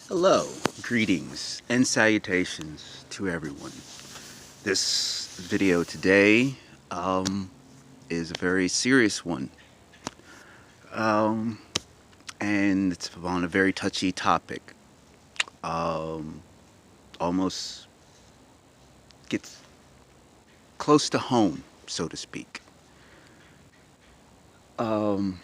Hello, greetings, and salutations to everyone. This video today is a very serious one, um, and it's on a very touchy topic. Um, Almost gets close to home, so to speak. Um,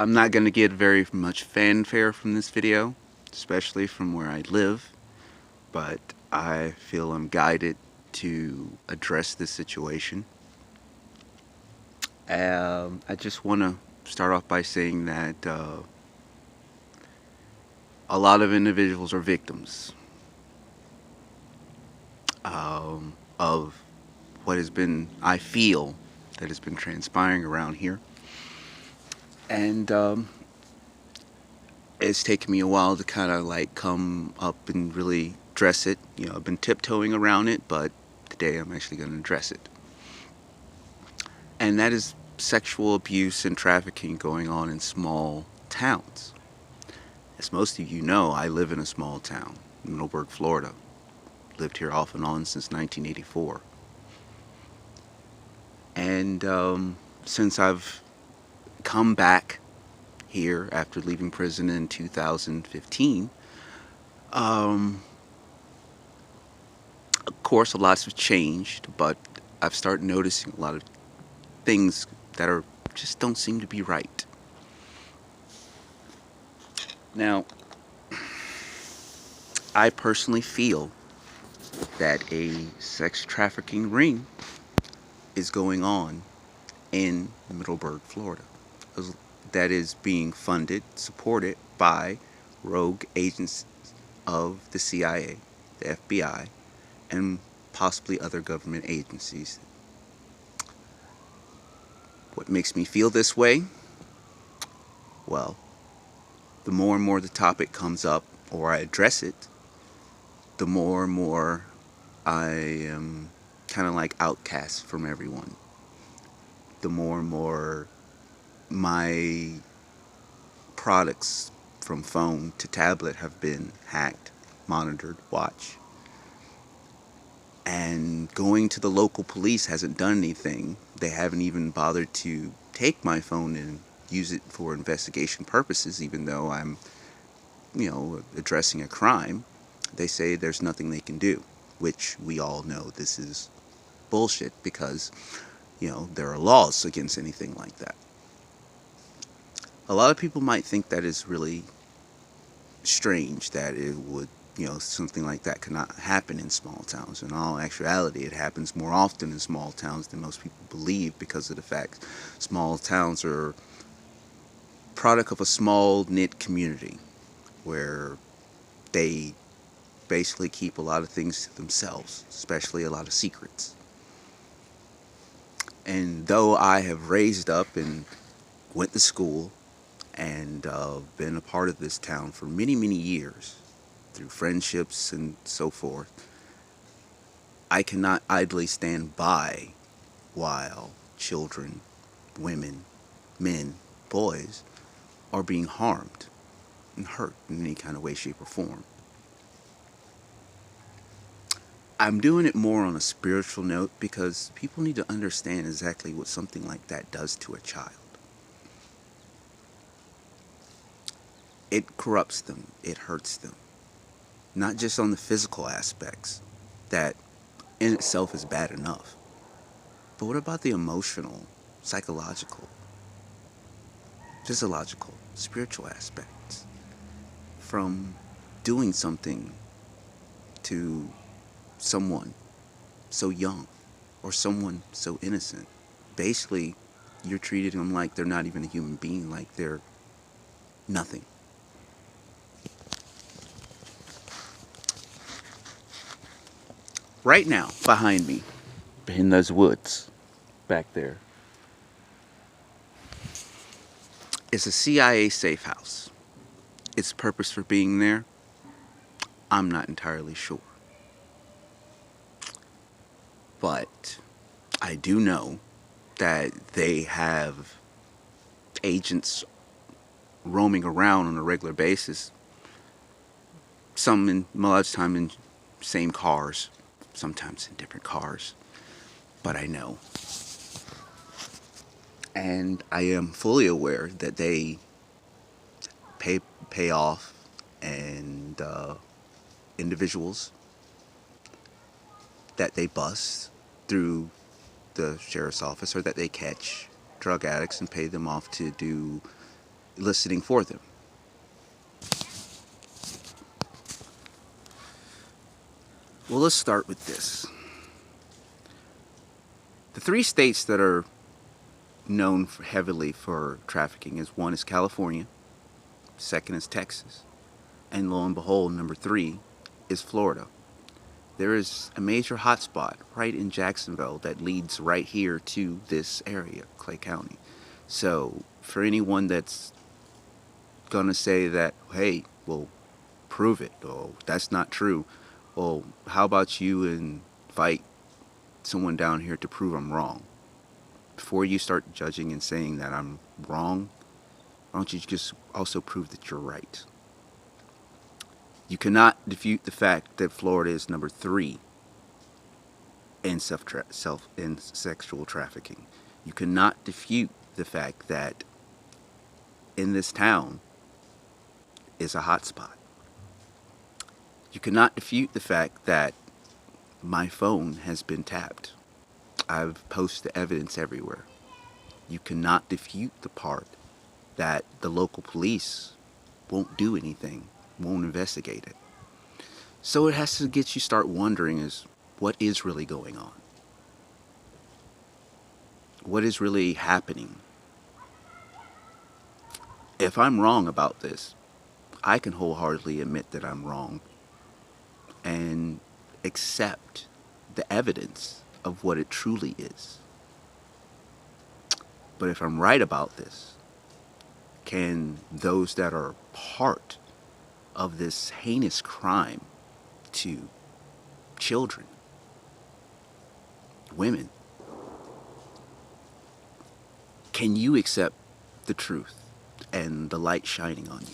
I'm not going to get very much fanfare from this video, especially from where I live, but I feel I'm guided to address this situation. I just want to start off by saying that a lot of individuals are victims of what has been, I feel, that has been transpiring around here. And it's taken me a while to kind of like come up and really address it. You know, I've been tiptoeing around it, but today I'm actually going to address it. And that is sexual abuse and trafficking going on in small towns. As most of you know, I live in a small town, Middleburg, Florida. Lived here off and on since 1984. And since I've come back here after leaving prison in 2015, of course, a lot has changed, but I've started noticing a lot of things that are just don't seem to be right. Now, I personally feel that a sex trafficking ring is going on in Middleburg, Florida, that is being funded, supported by rogue agents of the CIA, the FBI, and possibly other government agencies. What makes me feel this way? Well, the more and more the topic comes up or I address it, the more and more I am kind of like outcast from everyone. The more and more my products from phone to tablet have been hacked, monitored, watched. And going to the local police hasn't done anything. They haven't even bothered to take my phone and use it for investigation purposes, even though I'm, addressing a crime. They say there's nothing they can do, which we all know this is bullshit because, there are laws against anything like that. A lot of people might think that is really strange that it would, something like that cannot happen in small towns. In all actuality, it happens more often in small towns than most people believe because of the fact small towns are product of a small knit community where they basically keep a lot of things to themselves, especially a lot of secrets. And though I have raised up and went to school and been a part of this town for many, many years through friendships and so forth, I cannot idly stand by while children, women, men, boys are being harmed and hurt in any kind of way, shape, or form. I'm doing it more on a spiritual note because people need to understand exactly what something like that does to a child. It corrupts them, it hurts them. Not just on the physical aspects, that in itself is bad enough. But what about the emotional, psychological, physiological, spiritual aspects? From doing something to someone so young or someone so innocent. Basically, you're treating them like they're not even a human being, like they're nothing. Right now, behind me, in those woods back there, is a CIA safe house. Its purpose for being there, I'm not entirely sure. But I do know that they have agents roaming around on a regular basis A lot of time in same cars, sometimes in different cars, but I know. And I am fully aware that they pay pay off and individuals that they bust through the sheriff's office, or that they catch drug addicts and pay them off to do listening for them. Well, let's start with this. The three states that are known heavily for trafficking is, one is California, second is Texas, and lo and behold, number three is Florida. There is a major hotspot right in Jacksonville that leads right here to this area, Clay County. So for anyone that's gonna say that, hey, well, prove it, or that's not true, well, how about you invite someone down here to prove I'm wrong? Before you start judging and saying that I'm wrong, why don't you just also prove that you're right? You cannot defute the fact that Florida is number three in in sexual trafficking. You cannot defute the fact that in this town is a hotspot. You cannot defute the fact that my phone has been tapped. I've posted evidence everywhere. You cannot defute the part that the local police won't do anything, won't investigate it. So it has to get you start wondering is what is really going on? What is really happening? If I'm wrong about this, I can wholeheartedly admit that I'm wrong and accept the evidence of what it truly is. But if I'm right about this, can those that are part of this heinous crime to children, women, can you accept the truth and the light shining on you?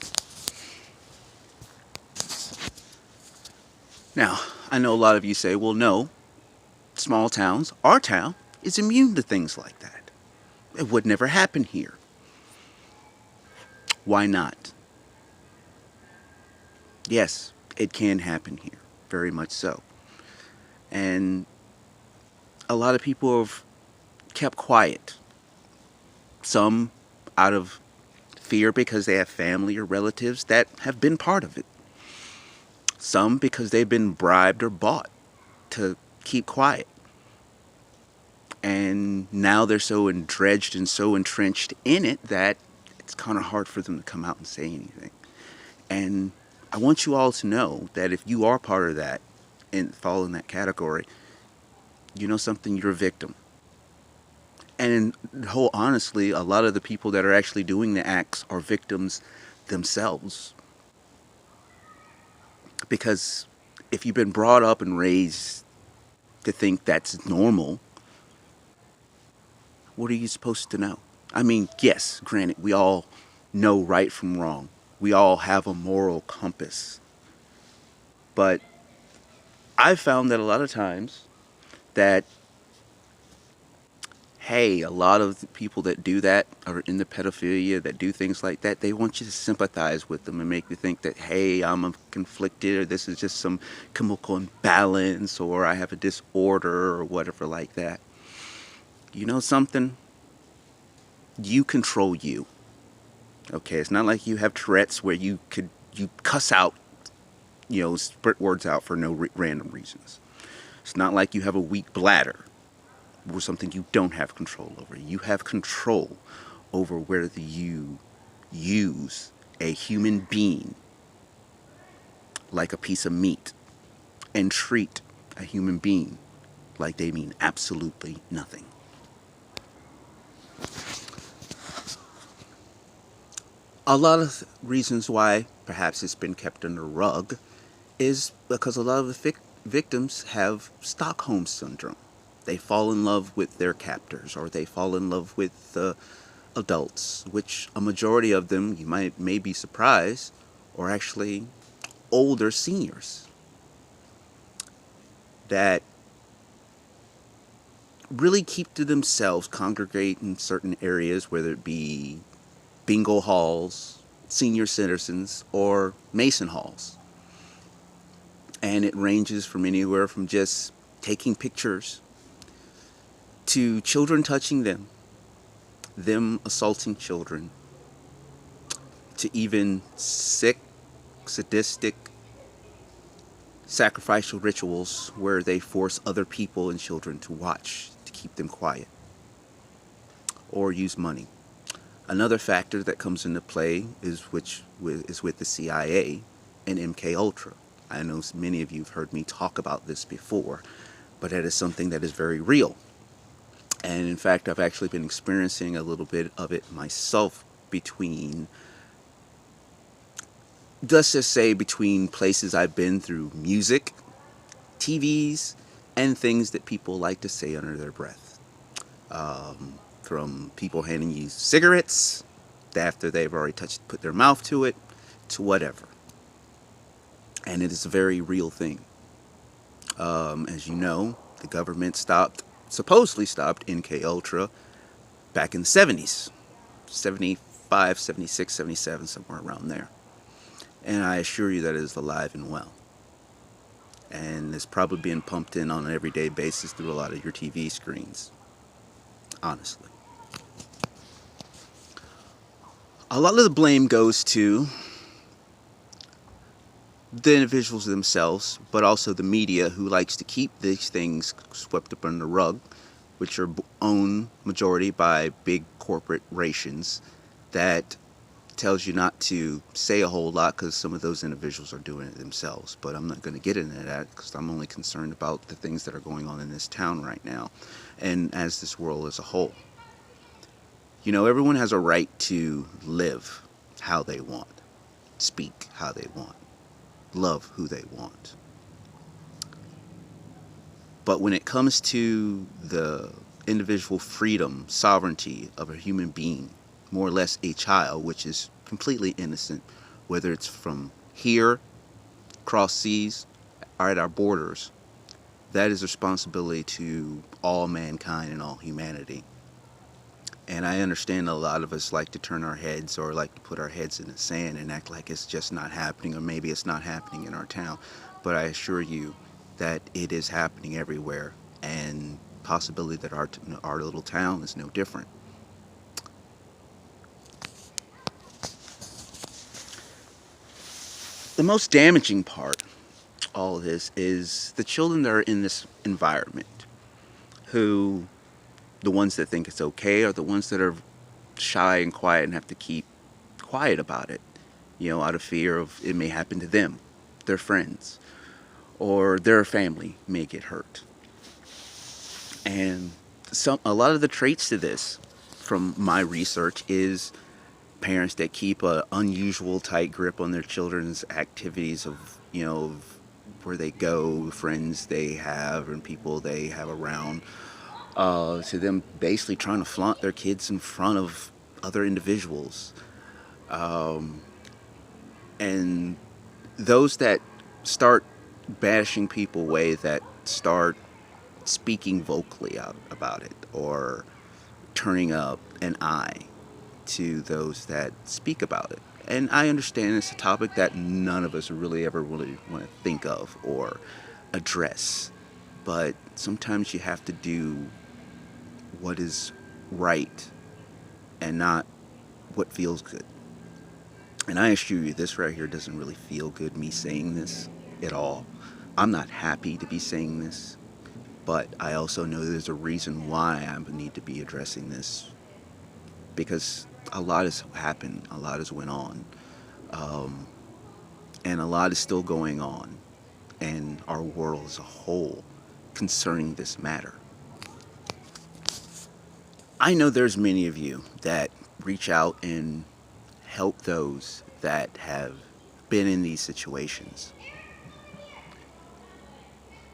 Now, I know a lot of you say, well, no, small towns, our town, is immune to things like that. It would never happen here. Why not? Yes, it can happen here, very much so. And a lot of people have kept quiet. Some out of fear because they have family or relatives that have been part of it. Some because they've been bribed or bought to keep quiet. And now they're so dredged and so entrenched in it that it's kind of hard for them to come out and say anything. And I want you all to know that if you are part of that and fall in that category, you know something, you're a victim. And honestly, a lot of the people that are actually doing the acts are victims themselves. Because if you've been brought up and raised to think that's normal, what are you supposed to know? I mean, yes, granted, we all know right from wrong. We all have a moral compass. But I've found that a lot of times that, hey, a lot of the people that do that are in the pedophilia, that do things like that, they want you to sympathize with them and make you think that, hey, I'm conflicted, or this is just some chemical imbalance, or I have a disorder, or whatever like that. You know something? You control you. Okay, it's not like you have Tourette's where you cuss out, spurt words out for no random reasons. It's not like you have a weak bladder or something you don't have control over. You have control over whether you use a human being like a piece of meat and treat a human being like they mean absolutely nothing. A lot of reasons why perhaps it's been kept under the rug is because a lot of the victims have Stockholm syndrome. They fall in love with their captors, or they fall in love with adults, which a majority of them, you may be surprised, are actually older seniors that really keep to themselves, congregate in certain areas, whether it be bingo halls, senior citizens, or Mason halls. And it ranges from anywhere from just taking pictures to children touching them assaulting children, to even sick, sadistic, sacrificial rituals where they force other people and children to watch to keep them quiet or use money. Another factor that comes into play is with the CIA and MK Ultra. I know many of you have heard me talk about this before, but that is something that is very real. And in fact, I've actually been experiencing a little bit of it myself between, let's just say, between places I've been through music, TVs, and things that people like to say under their breath. From people handing you cigarettes after they've already put their mouth to it, to whatever. And it is a very real thing. As you know, the government supposedly stopped MK Ultra back in the 70s. 75, 76, 77, somewhere around there. And I assure you that it is alive and well. And it's probably being pumped in on an everyday basis through a lot of your TV screens. Honestly. A lot of the blame goes to the individuals themselves, but also the media, who likes to keep these things swept up under the rug, which are owned majority by big corporations that tells you not to say a whole lot because some of those individuals are doing it themselves. But I'm not going to get into that because I'm only concerned about the things that are going on in this town right now and as this world as a whole. You know, everyone has a right to live how they want, speak how they want, love who they want. But when it comes to the individual freedom, sovereignty of a human being, more or less a child, which is completely innocent, whether it's from here, across seas, or at our borders, that is a responsibility to all mankind and all humanity. And I understand a lot of us like to turn our heads or like to put our heads in the sand and act like it's just not happening, or maybe it's not happening in our town. But I assure you that it is happening everywhere, and possibility that our little town is no different. The most damaging part of all of this is the children that are in this environment, who, the ones that think it's okay are the ones that are shy and quiet and have to keep quiet about it, out of fear of it may happen to them, their friends, or their family may get hurt. And a lot of the traits to this, from my research, is parents that keep an unusual tight grip on their children's activities of where they go, friends they have, and people they have around. To them basically trying to flaunt their kids in front of other individuals. And those that start bashing people away, that start speaking vocally out about it, or turning up an eye to those that speak about it. And I understand it's a topic that none of us really ever really want to think of or address. But sometimes you have to do what is right and not what feels good. And I assure you, this right here doesn't really feel good, me saying this at all. I'm not happy to be saying this, but I also know there's a reason why I need to be addressing this, because a lot has happened, a lot has went on, and a lot is still going on in our world as a whole concerning this matter. I know there's many of you that reach out and help those that have been in these situations,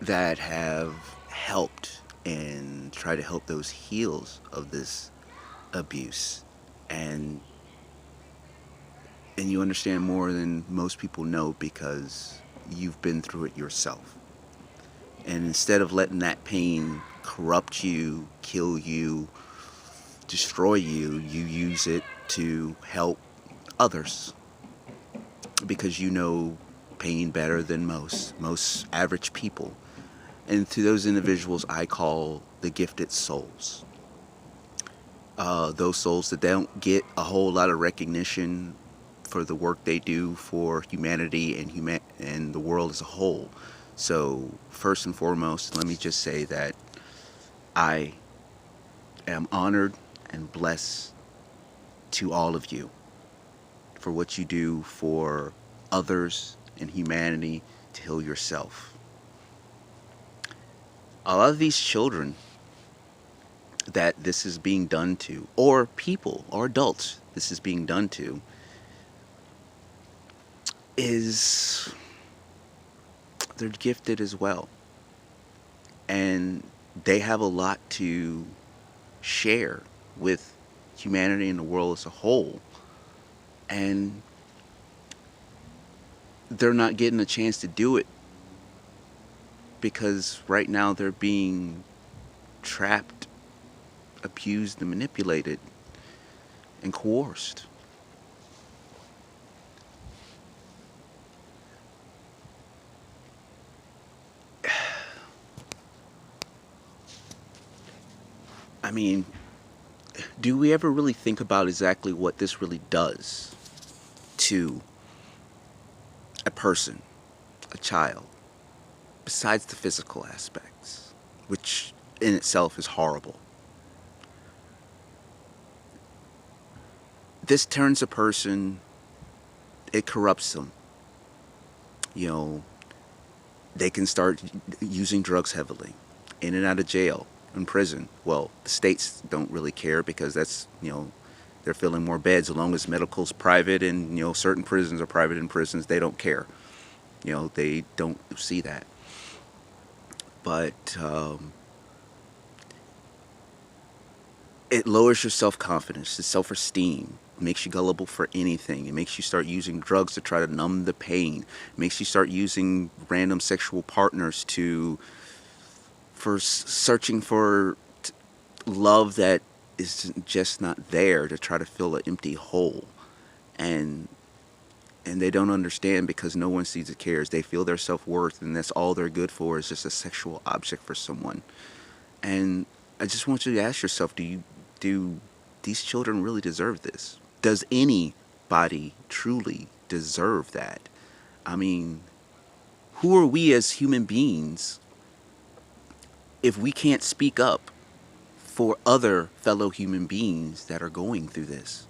that have helped and try to help those heals of this abuse. And And you understand more than most people know because you've been through it yourself. And instead of letting that pain corrupt you, kill you, destroy you, you use it to help others because you know pain better than most average people. And to those individuals, I call the gifted souls. Those souls that don't get a whole lot of recognition for the work they do for humanity and the world as a whole. So first and foremost, let me just say that I am honored and blessed to all of you for what you do for others and humanity to heal yourself. A lot of these children that this is being done to, or people, or adults this is being done to, is they're gifted as well. And they have a lot to share with humanity and the world as a whole. And they're not getting a chance to do it because right now they're being trapped, abused, and manipulated and coerced. I mean, do we ever really think about exactly what this really does to a person, a child, besides the physical aspects, which in itself is horrible? This turns a person, it corrupts them. You know, they can start using drugs heavily, in and out of jail, in prison. Well, the states don't really care because that's, they're filling more beds. As long as medical's private and, certain prisons are private in prisons, they don't care. They don't see that. But it lowers your self-confidence, the self-esteem. It makes you gullible for anything. It makes you start using drugs to try to numb the pain. It makes you start using random sexual partners for searching for love that is just not there, to try to fill an empty hole. And they don't understand because no one sees or cares. They feel their self-worth, and that's all they're good for is just a sexual object for someone. And I just want you to ask yourself, do these children really deserve this? Does anybody truly deserve that? I mean, who are we as human beings if we can't speak up for other fellow human beings that are going through this,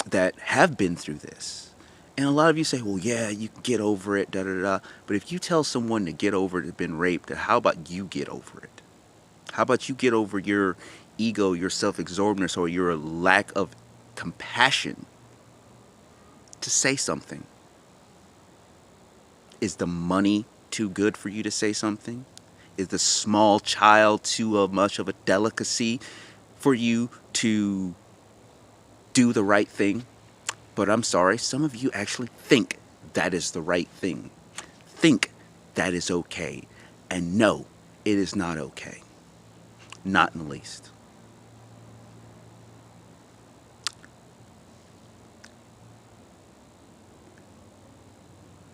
that have been through this? And a lot of you say, well, yeah, you can get over it, da da da. But if you tell someone to get over it, they've been raped, how about you get over it? How about you get over your ego, your self-absorbedness, or your lack of compassion to say something? Is the money too good for you to say something? Is the small child too much of a delicacy for you to do the right thing? But I'm sorry, some of you actually think that is the right thing. Think that is okay. And no, it is not okay. Not in the least.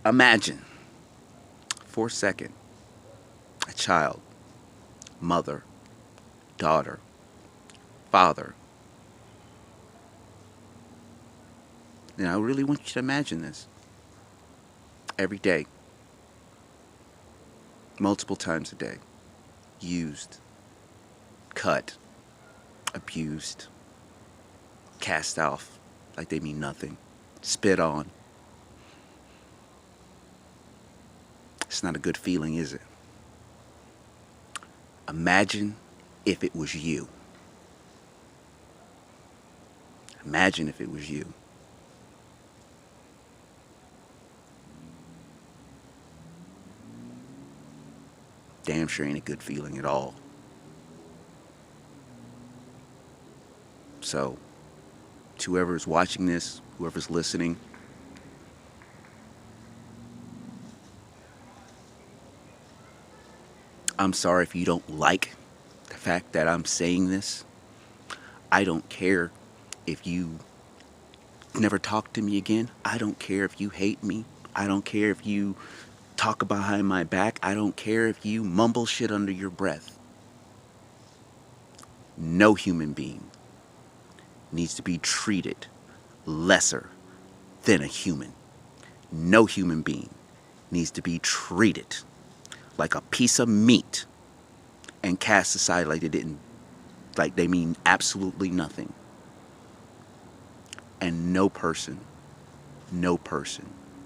Imagine, for a second, a child, mother, daughter, father. And I really want you to imagine this. Every day, multiple times a day, used, cut, abused, cast off like they mean nothing, spit on. It's not a good feeling, is it? Imagine if it was you. Imagine if it was you. Damn sure ain't a good feeling at all. So, to whoever's watching this, whoever's listening. I'm sorry if you don't like the fact that I'm saying this. I don't care if you never talk to me again. I don't care if you hate me. I don't care if you talk behind my back. I don't care if you mumble shit under your breath. No human being needs to be treated lesser than a human. No human being needs to be treated like a piece of meat and cast aside like they mean absolutely nothing. And no person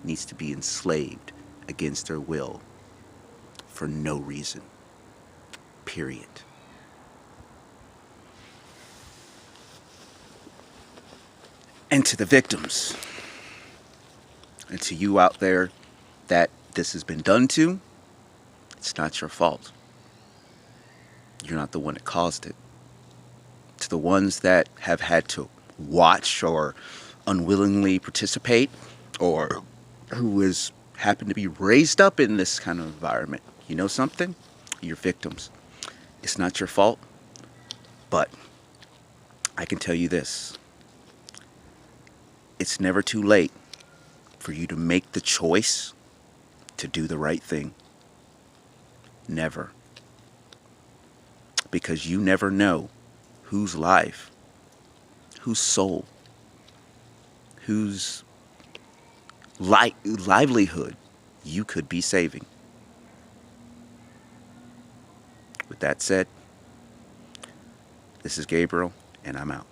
needs to be enslaved against their will for no reason. Period. And to the victims, and to you out there that this has been done to, it's not your fault. You're not the one that caused it. To the ones that have had to watch or unwillingly participate, or who has happened to be raised up in this kind of environment, you know something? You're victims. It's not your fault, but I can tell you this. It's never too late for you to make the choice to do the right thing. Never. Because you never know whose life, whose soul, whose livelihood you could be saving. With that said, this is Gabriel, and I'm out.